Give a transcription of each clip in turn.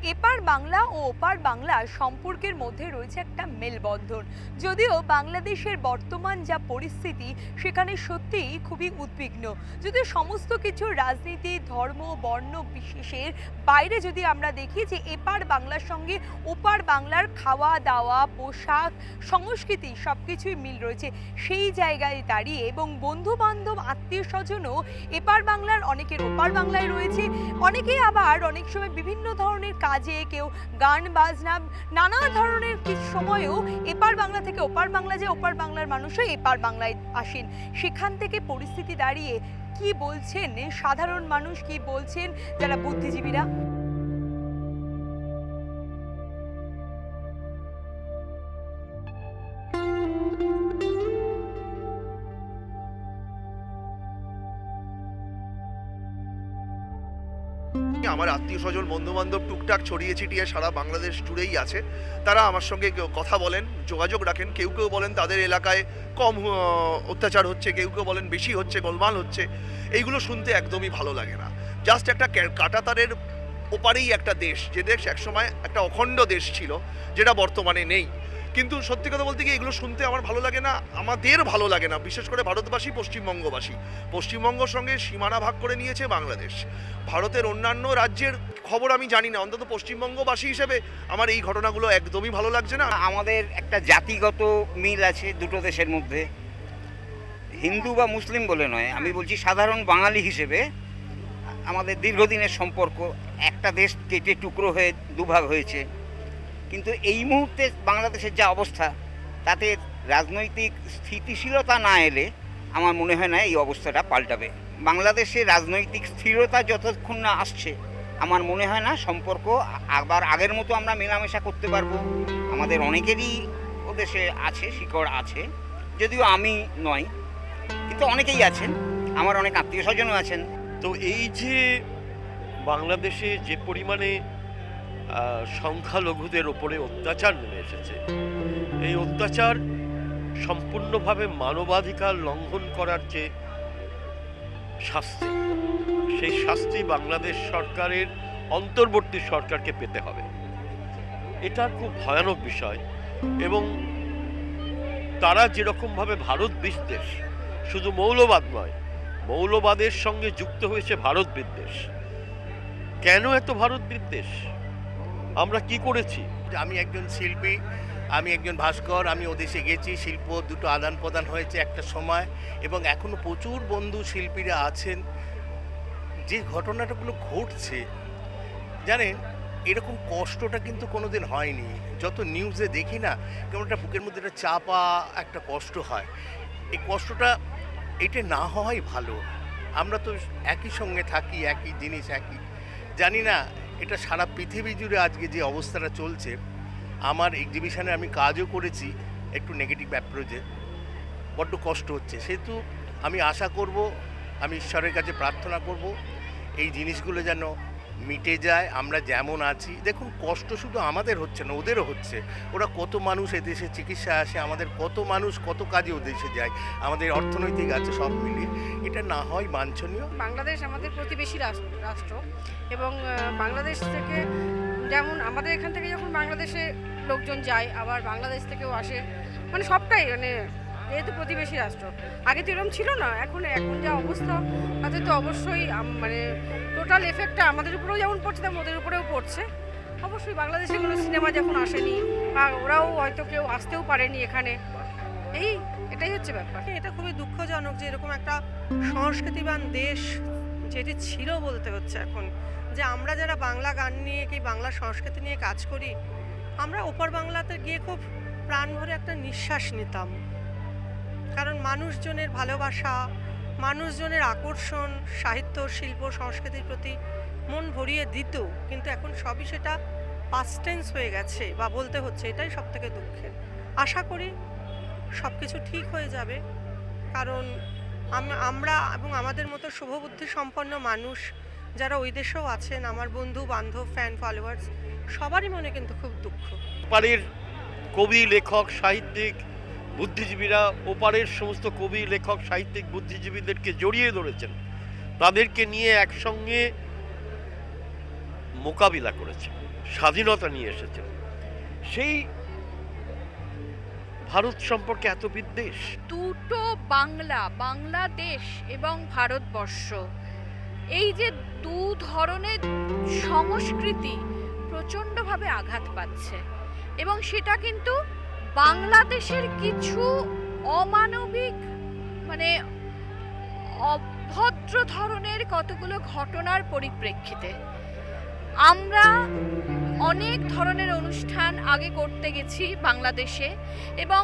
এপার বাংলা ও ওপার বাংলা সম্পর্কের মধ্যে রয়েছে একটা মেলবন্ধন। যদিও বাংলাদেশের বর্তমান যা পরিস্থিতি সেখানে সত্যিই খুবই উদ্বিগ্ন। যদিও সমস্ত কিছু রাজনীতি, ধর্ম, বর্ণ বিশেষের বাইরে যদি আমরা দেখি যে এপার বাংলার সঙ্গে ওপার বাংলার খাওয়া দাওয়া, পোশাক, সংস্কৃতি সবকিছুই মিল রয়েছে। সেই জায়গায় দাঁড়িয়ে এবং বন্ধু বান্ধব, আত্মীয় স্বজনও এপার বাংলার অনেকের ওপার বাংলায় রয়েছে। অনেকেই আবার অনেক সময় বিভিন্ন ধরনের কাজে, কেউ গান বাজনা, নানা ধরনের কিছু সময়েও এপার বাংলা থেকে ওপার বাংলা যায়, ওপার বাংলার মানুষও এপার বাংলায় আসেন। সেখান থেকে পরিস্থিতি দাঁড়িয়ে কি বলছেন সাধারণ মানুষ, কি বলছেন যারা বুদ্ধিজীবীরা? আমার আত্মীয় স্বজন, বন্ধু বান্ধব টুকটাক ছড়িয়ে ছিটিয়ে সারা বাংলাদেশ জুড়েই আছে। তারা আমার সঙ্গে কথা বলেন, যোগাযোগ রাখেন। কেউ কেউ বলেন তাদের এলাকায় কম অত্যাচার হচ্ছে, কেউ কেউ বলেন বেশি হচ্ছে, গোলমাল হচ্ছে। এইগুলো শুনতে একদমই ভালো লাগে না। জাস্ট একটা কাঁটাতারের ওপারেই একটা দেশ, যে দেশ একসময় একটা অখণ্ড দেশ ছিল, যেটা বর্তমানে নেই। কিন্তু সত্যি কথা বলতে কি, এগুলো শুনতে আমার ভালো লাগে না, আমাদের ভালো লাগে না। বিশেষ করে ভারতবাসী, পশ্চিমবঙ্গবাসী। পশ্চিমবঙ্গর সঙ্গে সীমানা ভাগ করে নিয়েছে বাংলাদেশ। ভারতের অন্যান্য রাজ্যের খবর আমি জানি না, অন্তত পশ্চিমবঙ্গবাসী হিসেবে আমার এই ঘটনাগুলো একদমই ভালো লাগছে না। আমাদের একটা জাতিগত মিল আছে দুটো দেশের মধ্যে, হিন্দু বা মুসলিম বলে নয়, আমি বলছি সাধারণ বাঙালি হিসেবে আমাদের দীর্ঘদিনের সম্পর্ক। একটা দেশ কেটে টুকরো হয়ে দুভাগ হয়েছে, কিন্তু এই মুহূর্তে বাংলাদেশের যা অবস্থা, তাতে রাজনৈতিক স্থিতিশীলতা না এলে আমার মনে হয় না এই অবস্থাটা পাল্টাবে। বাংলাদেশে রাজনৈতিক স্থিরতা যতক্ষণ না আসছে, আমার মনে হয় না সম্পর্ক আবার আগের মতো আমরা মেলামেশা করতে পারবো। আমাদের অনেকেরই ওদেশে আছে, শিকড় আছে, যদিও আমি নয়, কিন্তু অনেকেই আছেন, আমার অনেক আত্মীয় স্বজনও আছেন। তো এই যে বাংলাদেশে যে পরিমাণে সংখ্যালঘুদের ওপরে অত্যাচার নেমে এসেছে, এই অত্যাচার সম্পূর্ণভাবে মানবাধিকার লঙ্ঘন করার যে শাস্তি, সেই শাস্তি বাংলাদেশ সরকারের, অন্তর্বর্তী সরকারকে পেতে হবে। এটা খুব ভয়ানক বিষয়। এবং তারা যেরকমভাবে ভারত বিদ্বেষ, শুধু মৌলবাদ নয়, মৌলবাদের সঙ্গে যুক্ত হয়েছে ভারত বিদ্বেষ। কেন এত ভারত বিদ্বেষ? আমরা কি করেছি? আমি একজন শিল্পী, আমি একজন ভাস্কর, আমি ওদেশে গেছি, শিল্প দুটো আদান প্রদান হয়েছে একটা সময়, এবং এখনও প্রচুর বন্ধু শিল্পীরা আছেন। যে ঘটনাটাগুলো ঘটছে, জানেন, এরকম কষ্টটা কিন্তু কোনোদিন হয়নি। যত নিউজে দেখি না, কেমন একটা বুকের মধ্যে একটা চাপা একটা কষ্ট হয়। এই কষ্টটা এটা না হওয়াই ভালো। আমরা তো একই সঙ্গে থাকি, একই জিনিস একই, জানি না এটা সারা পৃথিবী জুড়ে আজকে যে অবস্থাটা চলছে। আমার এক্সিবিশনে আমি কাজও করেছি একটু নেগেটিভ অ্যাপ্রোচে, বড্ড কষ্ট হচ্ছে। সেহেতু আমি আশা করব, আমি ঈশ্বরের কাছে প্রার্থনা করব এই জিনিসগুলো যেন মিটে যায়। আমরা যেমন আছি, দেখুন কষ্ট শুধু আমাদের হচ্ছে না, ওদেরও হচ্ছে। ওরা কত মানুষ এদেশে চিকিৎসায় আসে, আমাদের কত মানুষ কত কাজে ওদেশে যায়, আমাদের অর্থনৈতিক আছে, সব মিলিয়ে এটা না হয় বাঞ্ছনীয়। বাংলাদেশ আমাদের প্রতিবেশী রাষ্ট্র, এবং বাংলাদেশ থেকে যেমন আমাদের এখান থেকে যখন বাংলাদেশে লোকজন যায়, আবার বাংলাদেশ থেকেও আসে, মানে সবটাই, মানে যেহেতু প্রতিবেশী রাষ্ট্র, আগে তো এরকম ছিল না। এখন যা অবস্থা, তাতে তো অবশ্যই মানে টোটাল এফেক্টটা আমাদের উপরেও যেমন পড়ছে, তেমন ওদের উপরেও পড়ছে। অবশ্যই বাংলাদেশে কোনো সিনেমা যখন আসেনি, বা ওরাও হয়তো কেউ আসতেও পারেনি এখানে, এটাই হচ্ছে ব্যাপার। এটা খুবই দুঃখজনক যে এরকম একটা সংস্কৃতিবান দেশ যেটি ছিল বলতে হচ্ছে এখন, যে আমরা যারা বাংলা গান নিয়ে কি বাংলা সংস্কৃতি নিয়ে কাজ করি, আমরা ওপার বাংলাতে গিয়ে খুব প্রাণ ভরে একটা নিঃশ্বাস নিতাম। কারণ মানুষজনের ভালোবাসা, মানুষজনের আকর্ষণ সাহিত্য, শিল্প, সংস্কৃতির প্রতি মন ভরিয়ে দিত, কিন্তু এখন সবই সেটা পাস্ট টেন্স হয়ে গেছে বা বলতে হচ্ছে। এটাই সব থেকে দুঃখের। আশা করি সব কিছু ঠিক হয়ে যাবে, কারণ আমরা এবং আমাদের মতো শুভবুদ্ধি সম্পন্ন মানুষ যারা ওই দেশেও আছেন, আমার বন্ধু বান্ধব, ফ্যান ফলোয়ার্স, সবারই মনে কিন্তু খুব দুঃখ। ওপারের কবি, লেখক, সাহিত্যিক, বুদ্ধিজীবীরা ওপারের সমস্ত কবি, লেখক, সাহিত্যিক, বুদ্ধিজীবীদেরকে জড়িয়ে ধরেছেন, তাদেরকে নিয়ে একসঙ্গে মোকাবিলা করেছে। স্বাধীনতা নিয়ে এসেছেন, সেই ভারত সম্পর্কে এত বিদ্বেষ। দুটো বাংলা, বাংলাদেশ এবং ভারতবর্ষ, এই যে দু ধরনের সংস্কৃতি প্রচণ্ডভাবে আঘাত পাচ্ছে, এবং সেটা কিন্তু বাংলাদেশের কিছু অমানবিক মানে অভদ্র ধরনের কতগুলো ঘটনার পরিপ্রেক্ষিতে। আমরা অনেক ধরনের অনুষ্ঠান আগে করতে গেছি বাংলাদেশে, এবং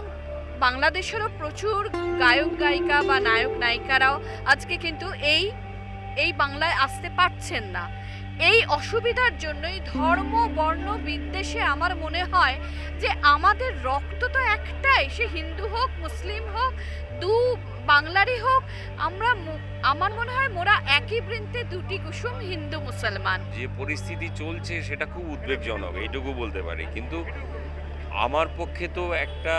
বাংলাদেশেরও প্রচুর গায়ক গায়িকা বা নায়ক নায়িকারাও আজকে কিন্তু এই বাংলায় আসতে পারছেন না। এই অসুবিধার জন্যই ধর্ম বর্ণ বিদ্বেষে আমার মনে হয় যে আমাদের রক্ত তো একটাই, সে হিন্দু হোক মুসলিম হোক দু বাংলারই হোক, আমার মনে হয় মোরা একই বৃন্তে দুটি কুসুম, হিন্দু মুসলমান। যে পরিস্থিতি চলছে সেটা খুব উদ্বেগজনক, এইটুকু বলতে পারি। কিন্তু আমার পক্ষে তো একটা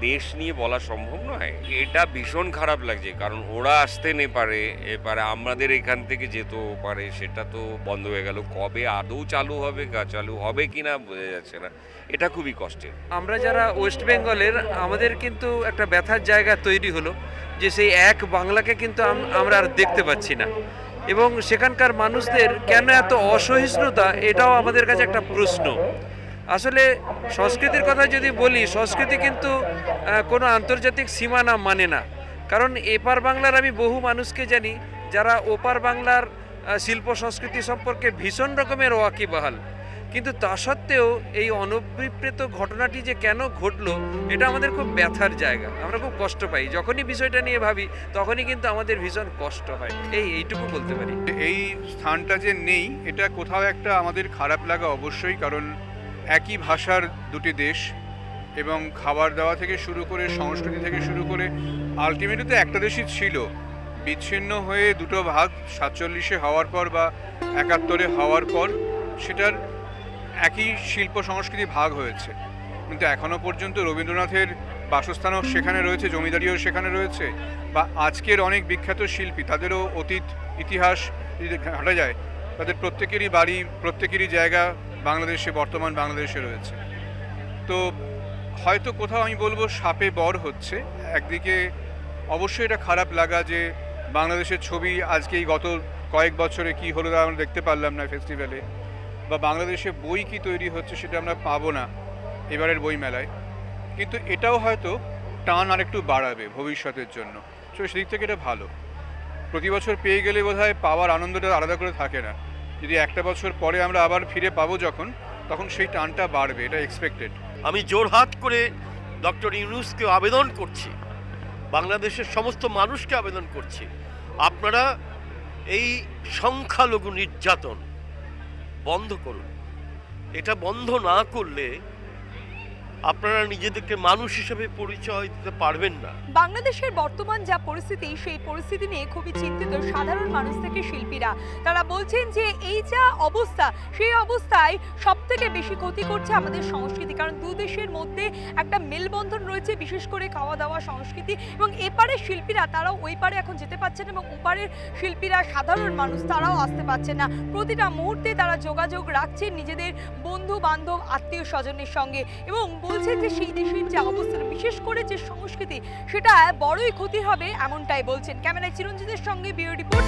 দেশ নিয়ে বলা সম্ভব নয়। এটা ভীষণ খারাপ লাগছে, কারণ ওরা আসতে এপারে আমাদের এখান থেকে যেতেও পারে, সেটা তো বন্ধ হয়ে গেল। কবে আদৌ চালু হবে কিনা বোঝা যাচ্ছে না। এটা খুবই কষ্টের। আমরা যারা ওয়েস্ট বেঙ্গলের, আমাদের কিন্তু একটা ব্যথার জায়গা তৈরি হলো যে সেই এক বাংলাকে কিন্তু আমরা আর দেখতে পাচ্ছি না, এবং সেখানকার মানুষদের কেন এত অসহিষ্ণুতা, এটাও আমাদের কাছে একটা প্রশ্ন। আসলে সংস্কৃতির কথা যদি বলি, সংস্কৃতি কিন্তু কোনো আন্তর্জাতিক সীমানা মানে না। কারণ এপার বাংলার আমি বহু মানুষকে জানি যারা ওপার বাংলার শিল্প সংস্কৃতি সম্পর্কে ভীষণ রকমের ওয়াকিবহাল, কিন্তু তা সত্ত্বেও এই অনভিপ্রেত ঘটনাটি যে কেন ঘটলো, এটা আমাদের খুব ব্যথার জায়গা। আমরা খুব কষ্ট পাই যখনই বিষয়টা নিয়ে ভাবি, তখনই কিন্তু আমাদের ভীষণ কষ্ট হয়। এইটুকু বলতে পারি। এই স্থানটা যে নেই, এটা কোথাও একটা আমাদের খারাপ লাগা অবশ্যই, কারণ একই ভাষার দুটি দেশ, এবং খাবার দাওয়া থেকে শুরু করে সংস্কৃতি থেকে শুরু করে আলটিমেটলি তো একটা দেশই ছিল। বিচ্ছিন্ন হয়ে দুটো ভাগ 47-এ হওয়ার পর বা 71-এ হওয়ার পর সেটার একই শিল্প সংস্কৃতি ভাগ হয়েছে, কিন্তু এখনও পর্যন্ত রবীন্দ্রনাথের বাসস্থানও সেখানে রয়েছে, জমিদারিও সেখানে রয়েছে, বা আজকের অনেক বিখ্যাত শিল্পী তাদেরও অতীত ইতিহাস যদি ঘাটা যায়, তাদের প্রত্যেকেরই বাড়ি, প্রত্যেকেরই জায়গা বাংলাদেশে, বর্তমান বাংলাদেশে রয়েছে। তো হয়তো কোথাও আমি বলবো সাপে বর হচ্ছে। একদিকে অবশ্যই এটা খারাপ লাগা যে বাংলাদেশের ছবি আজকেই গত কয়েক বছরে কি হলো তা আমরা দেখতে পারলাম না ফেস্টিভ্যালে, বা বাংলাদেশে বই কি তৈরি হচ্ছে সেটা আমরা পাবো না এবারের বই মেলায়। কিন্তু এটাও হয়তো টান আরেকটু বাড়াবে ভবিষ্যতের জন্য। তো সেদিক থেকে এটা ভালো। প্রতি বছর পেয়ে গেলে বোধহয় পাওয়ার আনন্দটা আলাদা করে থাকে না। যদি একটা বছর পরে আমরা আবার ফিরে পাবো তখন সেই টানটা বাড়বে, এটা এক্সপেক্টেড। আমি জোরহাত করে ডক্টর ইউনূসকে আবেদন করছি, বাংলাদেশের সমস্ত মানুষকে আবেদন করছি, আপনারা এই সংখ্যালঘু নির্যাতন বন্ধ করুন। এটা বন্ধ না করলে আপনারা নিজেদেরকে মানুষ হিসেবে পরিচয় দিতে পারবেন না। বাংলাদেশের বর্তমান যা পরিস্থিতি, সেই পরিস্থিতি নিয়ে খুবই চিন্তিত সাধারণ মানুষ থেকে শিল্পীরা। তারা বলছেন যে এই যা অবস্থা, সেই অবস্থায় সব থেকে বেশি ক্ষতি করছে আমাদের সংস্কৃতি। কারণ দু দেশের মধ্যে একটা মেলবন্ধন রয়েছে, বিশেষ করে খাওয়া দাওয়া সংস্কৃতি, এবং এপারের শিল্পীরা তারাও ওই পারে এখন যেতে পারছেন, এবং ওপারের শিল্পীরা সাধারণ মানুষ তারাও আসতে পারছেন না। প্রতিটা মুহূর্তে তারা যোগাযোগ রাখছেন নিজেদের বন্ধু বান্ধব আত্মীয় স্বজনের সঙ্গে, এবং বলছেন যে সেই দেশের যে অবস্থা, বিশেষ করে যে সংস্কৃতি, সেটা বড়ই ক্ষতি হবে এমনটাই বলছেন। ক্যামেরায় চিরঞ্জিতের সঙ্গে ব্যুরো রিপোর্ট।